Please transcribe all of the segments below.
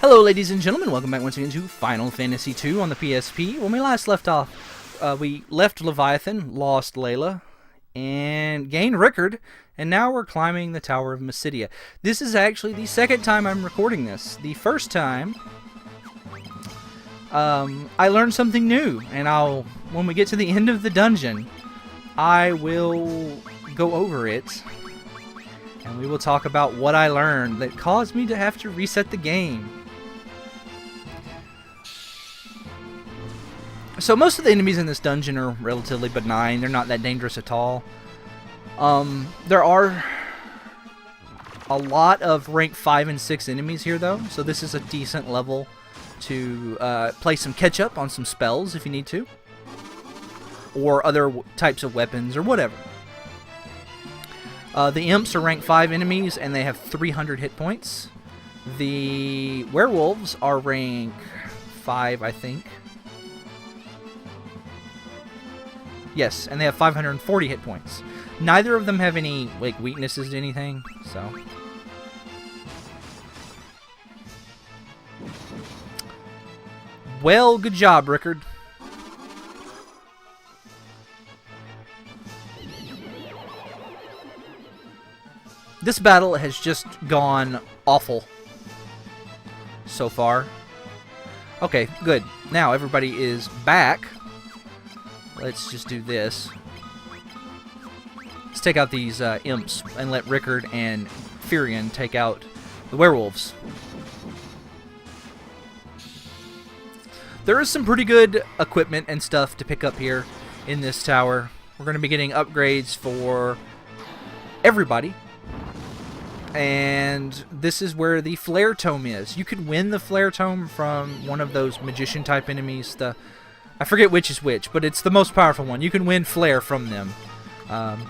Hello ladies and gentlemen, welcome back once again to Final Fantasy II on the PSP. When we last left off, we left Leviathan, lost Layla, and gained Rickard, and now we're climbing the Tower of Mysidia. This is actually the second time I'm recording this. The first time, I learned something new, and when we get to the end of the dungeon, I will go over it, and we will talk about what I learned that caused me to have to reset the game. So most of the enemies in this dungeon are relatively benign. They're not that dangerous at all. There are a lot of rank 5 and 6 enemies here, though. So this is a decent level to play some catch-up on some spells if you need to. Or other types of weapons or whatever. The imps are rank 5 enemies and they have 300 hit points. The werewolves are rank 5, I think. Yes, and they have 540 hit points. Neither of them have any weaknesses to anything, so. Well, good job, Rickard. This battle has just gone awful so far. Okay, good. Now everybody is back. Let's just do this. Let's take out these imps and let Rickard and Furion take out the werewolves. There is some pretty good equipment and stuff to pick up here in this tower. We're going to be getting upgrades for everybody. And this is where the Flare Tome is. You could win the Flare Tome from one of those magician type enemies. I forget which is which, but it's the most powerful one. You can win Flare from them. But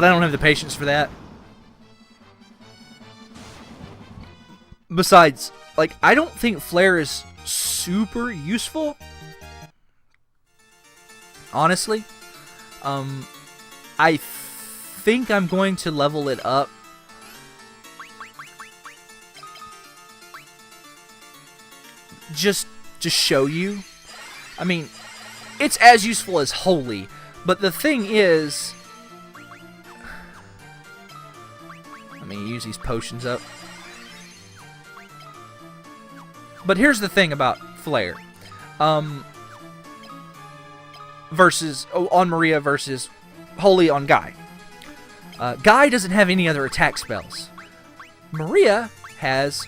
I don't have the patience for that. Besides, I don't think Flare is super useful. Honestly. I think I'm going to level it up. Just to show you. I mean, it's as useful as Holy, but the thing is, let me use these potions up. But here's the thing about Flare. On Maria versus Holy on Guy. Guy doesn't have any other attack spells. Maria has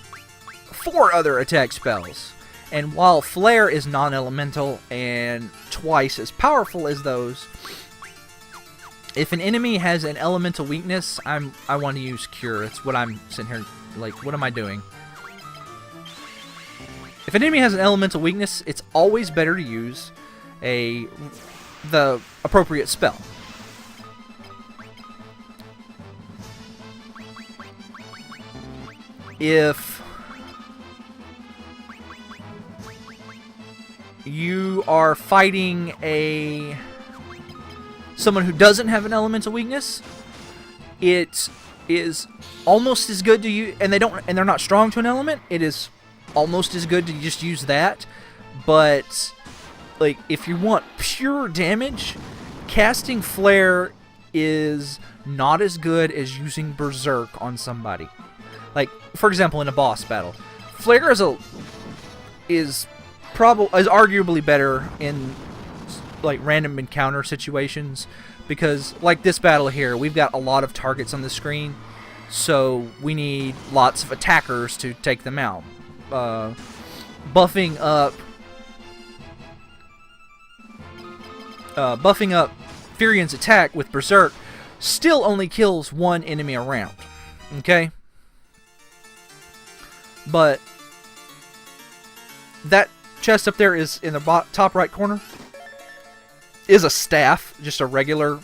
4 other attack spells. And while Flare is non-elemental and twice as powerful as those, if an enemy has an elemental weakness, I want to use Cure. It's what I'm sitting here, what am I doing? If an enemy has an elemental weakness, it's always better to use the appropriate spell. If you are fighting someone who doesn't have an elemental weakness, it is almost as good to use, and they're not strong to an element. It is almost as good to just use that. But if you want pure damage, casting Flare is not as good as using Berserk on somebody. For example, in a boss battle, Flare is arguably better in random encounter situations, because this battle here, we've got a lot of targets on the screen, so we need lots of attackers to take them out. Buffing up Furion's attack with Berserk still only kills 1 enemy a round. Okay? But that chest up there is in the top right corner. Is a staff, just a regular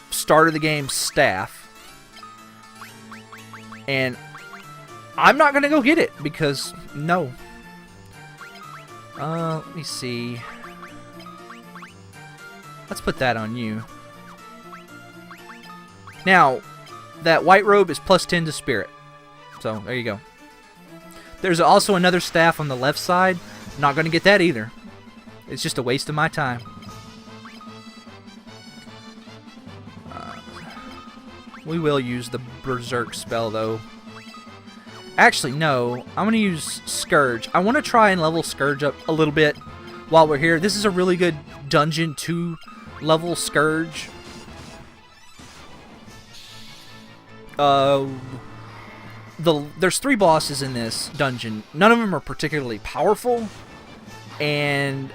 start of the game staff. And I'm not going to go get it because no. Let me see. Let's put that on you. Now, that white robe is plus 10 to spirit. So there you go. There's also another staff on the left side. Not going to get that either. It's just a waste of my time. We will use the Berserk spell, though. Actually, no. I'm going to use Scourge. I want to try and level Scourge up a little bit while we're here. This is a really good dungeon to level Scourge. There's 3 bosses in this dungeon. None of them are particularly powerful. And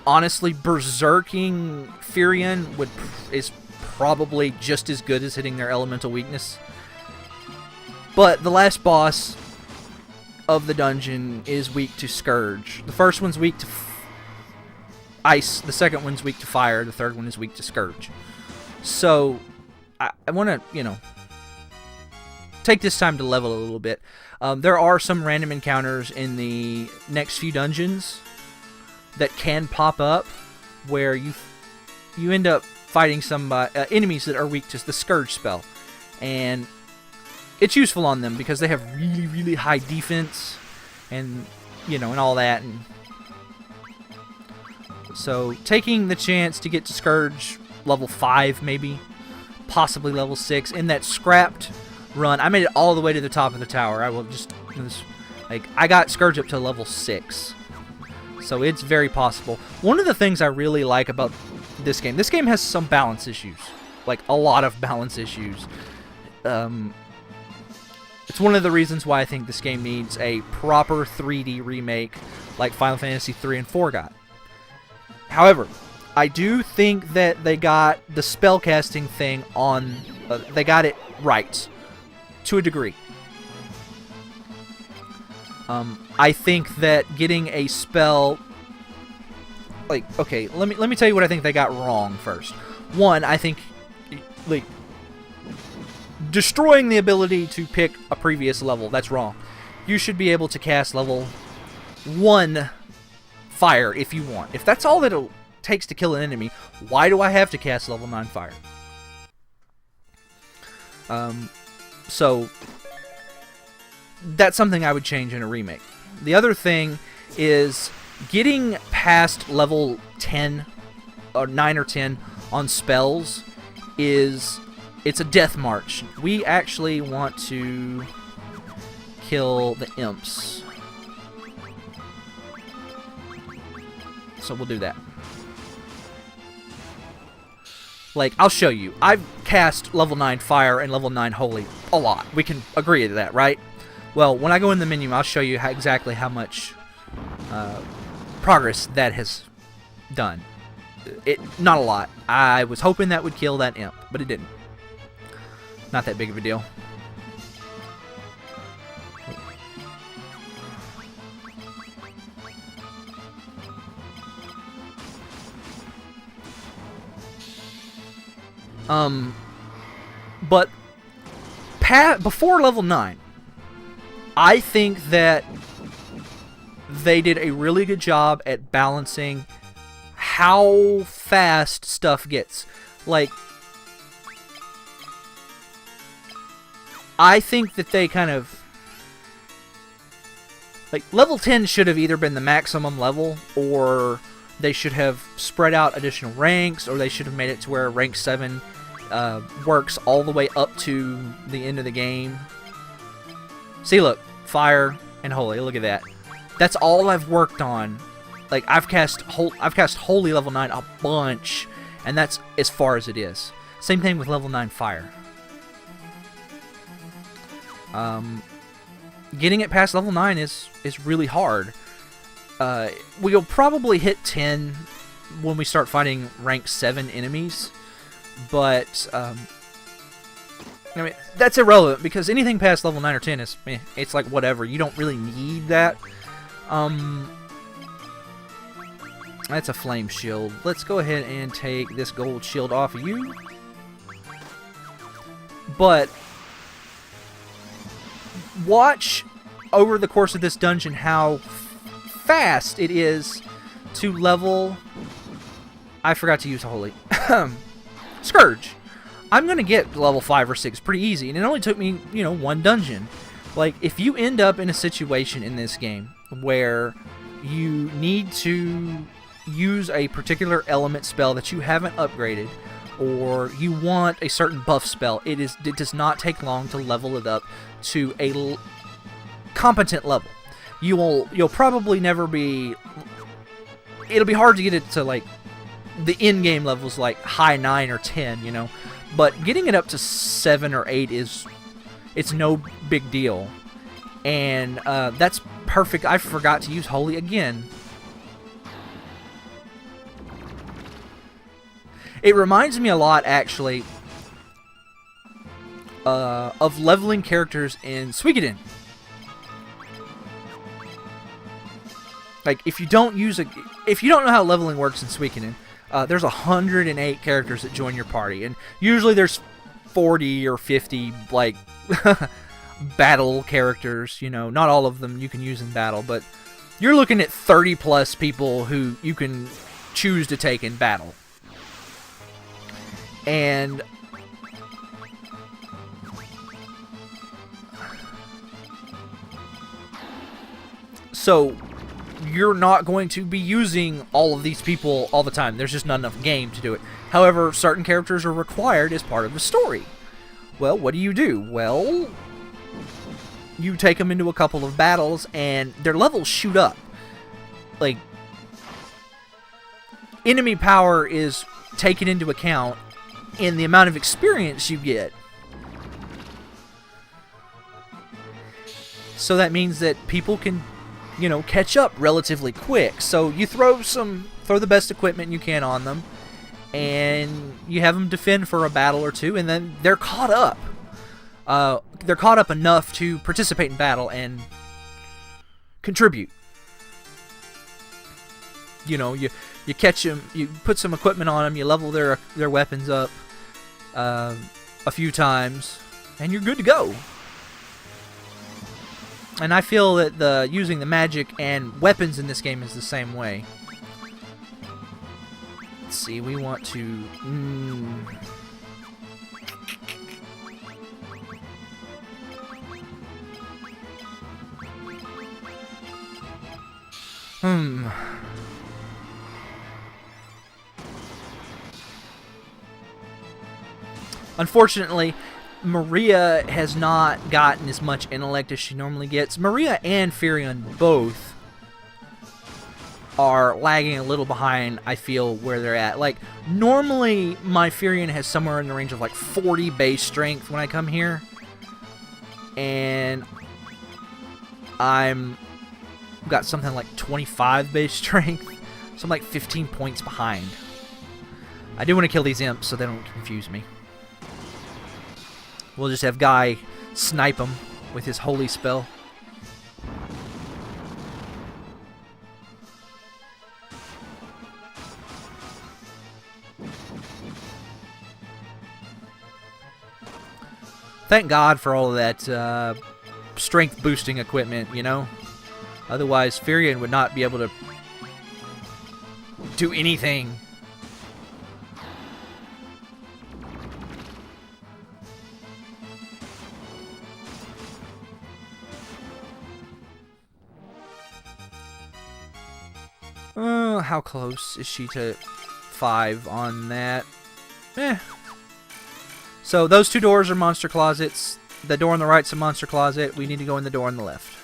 honestly, Berserking Furion is probably just as good as hitting their elemental weakness. But the last boss of the dungeon is weak to Scourge. The first one's weak to Ice. The second one's weak to Fire. The third one is weak to Scourge. So I want to, you know, take this time to level a little bit. There are some random encounters in the next few dungeons that can pop up where you end up fighting some enemies that are weak to the Scourge spell, and it's useful on them because they have really, really high defense, and you know, and all that. And so taking the chance to get to Scourge level 5, maybe, possibly level 6 in that scrapped run. I made it all the way to the top of the tower. I will just, like, I got Scourge up to level 6. So it's very possible. One of the things I really like about this game has some balance issues. Like, a lot of balance issues. It's one of the reasons why I think this game needs a proper 3D remake like Final Fantasy 3 and 4 got. However, I do think that they got the spellcasting thing on... they got it right. To a degree. I think that getting a spell, like, okay, let me tell you what I think they got wrong first. One, I think, like, destroying the ability to pick a previous level, that's wrong. You should be able to cast level 1 fire if you want. If that's all that it takes to kill an enemy, why do I have to cast level 9 fire? So that's something I would change in a remake. The other thing is getting past level 10 or 9 or 10 on spells it's a death march. We actually want to kill the imps. So we'll do that. Like, I'll show you. I've cast level 9 Fire and level 9 Holy a lot. We can agree to that, right? Well, when I go in the menu, I'll show you exactly how much progress that has done. Not a lot. I was hoping that would kill that imp, but it didn't. Not that big of a deal. But before level 9, I think that they did a really good job at balancing how fast stuff gets. Like, I think that they kind of... Like, level 10 should have either been the maximum level, or they should have spread out additional ranks, or they should have made it to where rank 7 works all the way up to the end of the game. See, look, Fire and Holy. Look at that. That's all I've worked on. Like, I've cast Holy level 9 a bunch, and that's as far as it is. Same thing with level 9 Fire. Getting it past level 9 is really hard. We'll probably hit 10 when we start fighting rank 7 enemies, but I mean, that's irrelevant because anything past level 9 or 10 is, it's like whatever. You don't really need that. That's a flame shield. Let's go ahead and take this gold shield off of you. But watch over the course of this dungeon how fast it is to level... I forgot to use Holy. Scourge. I'm gonna get level 5 or 6 pretty easy, and it only took me, you know, one dungeon. Like, if you end up in a situation in this game where you need to use a particular element spell that you haven't upgraded, or you want a certain buff spell, it does not take long to level it up to a competent level. You'll probably never be. It'll be hard to get it to like the in-game levels, like high 9 or 10, you know. But getting it up to 7 or 8 it's no big deal, and that's perfect. I forgot to use Holy again. It reminds me a lot, actually, of leveling characters in Suikoden. Like, if you don't know how leveling works in Suikoden, there's 108 characters that join your party, and usually there's 40 or 50 like battle characters. You know, not all of them you can use in battle, but you're looking at 30 plus people who you can choose to take in battle. And so you're not going to be using all of these people all the time. There's just not enough game to do it. However, certain characters are required as part of the story. Well, what do? Well, you take them into a couple of battles, and their levels shoot up. Like, enemy power is taken into account in the amount of experience you get. So that means that people can, you know, catch up relatively quick. So you throw the best equipment you can on them, and you have them defend for a battle or two, and then they're caught up. They're caught up enough to participate in battle and contribute. You know, you catch them, you put some equipment on them, you level their weapons up a few times, and you're good to go. And I feel that using the magic and weapons in this game is the same way. Let's see, we want to... Unfortunately, Maria has not gotten as much intellect as she normally gets. Maria and Firion both are lagging a little behind, I feel, where they're at. Like, normally my Firion has somewhere in the range of like 40 base strength when I come here. And I'm got something like 25 base strength. So I'm like 15 points behind. I do want to kill these imps so they don't confuse me. We'll just have Guy snipe him with his holy spell. Thank God for all of that strength boosting equipment, you know? Otherwise, Firion would not be able to do anything. How close is she to 5 on that? So those two doors are monster closets. The door on the right's a monster closet. We need to go in the door on the left.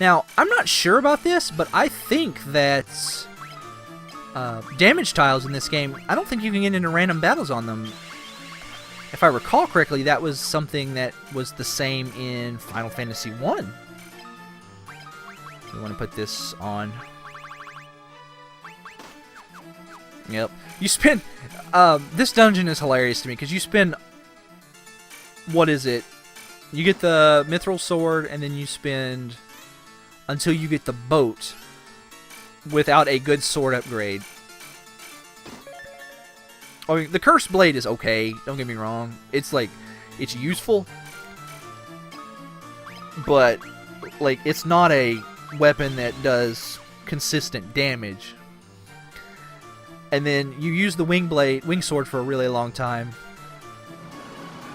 Now, I'm not sure about this, but I think that damage tiles in this game, I don't think you can get into random battles on them. If I recall correctly, that was something that was the same in Final Fantasy 1. We want to put this on. Yep. You spend... this dungeon is hilarious to me, because you spend... What is it? You get the Mithril Sword, and then you spend... until you get the boat without a good sword upgrade. I mean, the Cursed Blade is okay, don't get me wrong. It's like... it's useful. But, like, it's not a weapon that does consistent damage. and then you use the wing sword for a really long time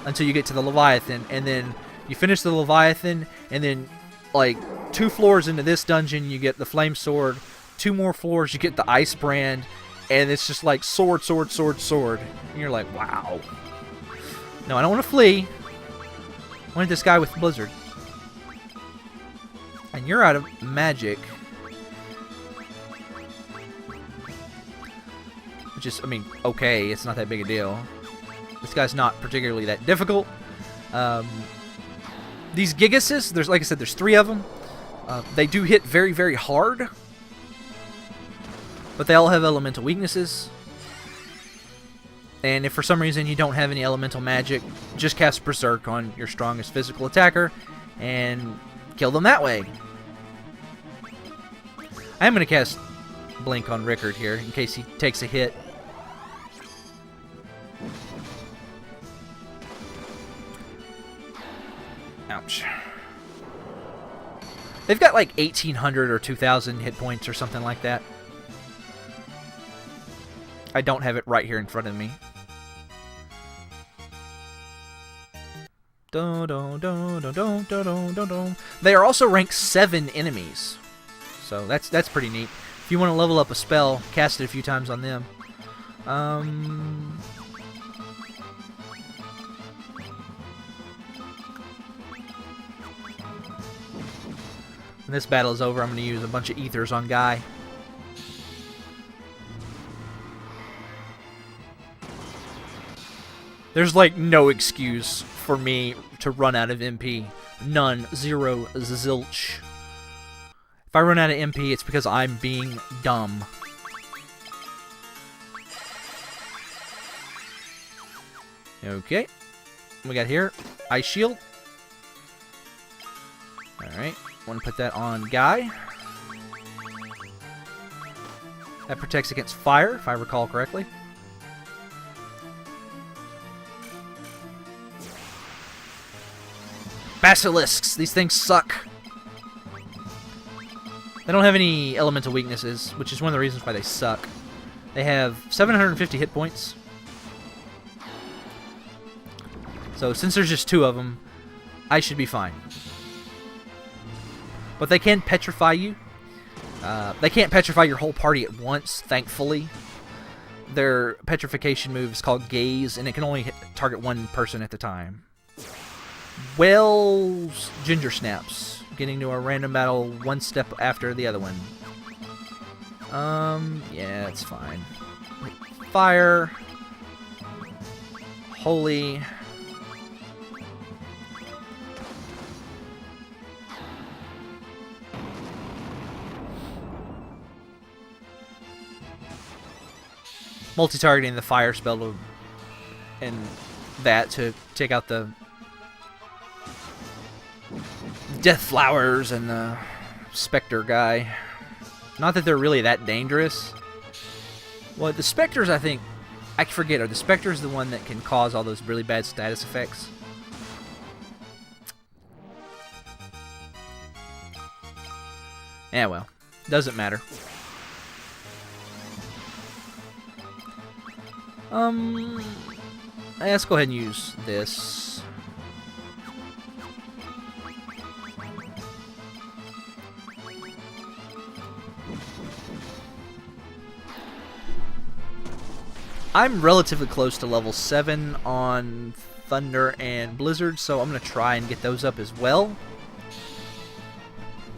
until you get to the Leviathan, and then you finish the Leviathan, and then like 2 floors into this dungeon you get the flame sword, 2 more floors you get the ice brand, and it's just like sword, sword, sword, sword. And you're like, wow. No, I don't want to flee. I wanted this guy with Blizzard. And you're out of magic. Which is, I mean, okay, it's not that big a deal. This guy's not particularly that difficult. These Gigases, like I said, there's 3 of them. They do hit very, very hard. But they all have elemental weaknesses. And if for some reason you don't have any elemental magic, just cast Berserk on your strongest physical attacker and kill them that way. I am going to cast Blink on Rickard here in case he takes a hit. Ouch. They've got like 1,800 or 2,000 hit points or something like that. I don't have it right here in front of me. They are also rank 7 enemies. So that's pretty neat. If you want to level up a spell, cast it a few times on them. When this battle is over, I'm going to use a bunch of ethers on Guy. There's like no excuse for me to run out of MP. None. Zero. Zilch. If I run out of MP, it's because I'm being dumb. Okay. What we got here? Ice Shield. Alright. Want to put that on Guy. That protects against fire, if I recall correctly. Basilisks! These things suck. They don't have any elemental weaknesses, which is one of the reasons why they suck. They have 750 hit points. So since there's just 2 of them, I should be fine. But they can petrify you. They can't petrify your whole party at once, thankfully. Their petrification move is called Gaze, and it can only target 1 person at a time. Wells Ginger Snaps. Getting to a random battle 1 step after the other one. Yeah, it's fine. Fire. Holy. Multi-targeting the fire spell to, and that to take out the Death Flowers and the Spectre guy. Not that they're really that dangerous. Well, the Spectres, I think, I forget, are the Spectres the one that can cause all those really bad status effects? Yeah, well, doesn't matter. Let's go ahead and use this. I'm relatively close to level 7 on Thunder and Blizzard, so I'm going to try and get those up as well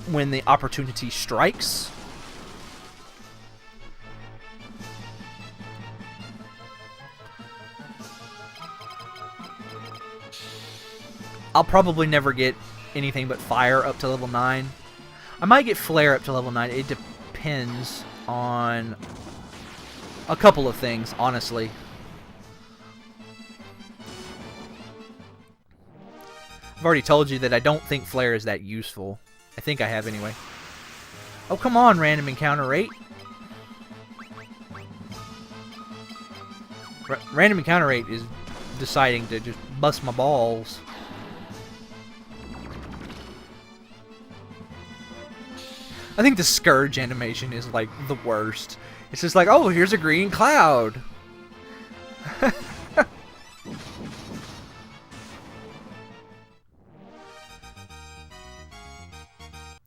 when the opportunity strikes. I'll probably never get anything but Fire up to level 9. I might get Flare up to level 9. It depends on a couple of things, honestly. I've already told you that I don't think Flare is that useful. I think I have anyway. Oh, come on, random encounter rate. Random encounter rate is deciding to just bust my balls. I think the Scourge animation is like the worst. It's just like, oh, here's a green cloud.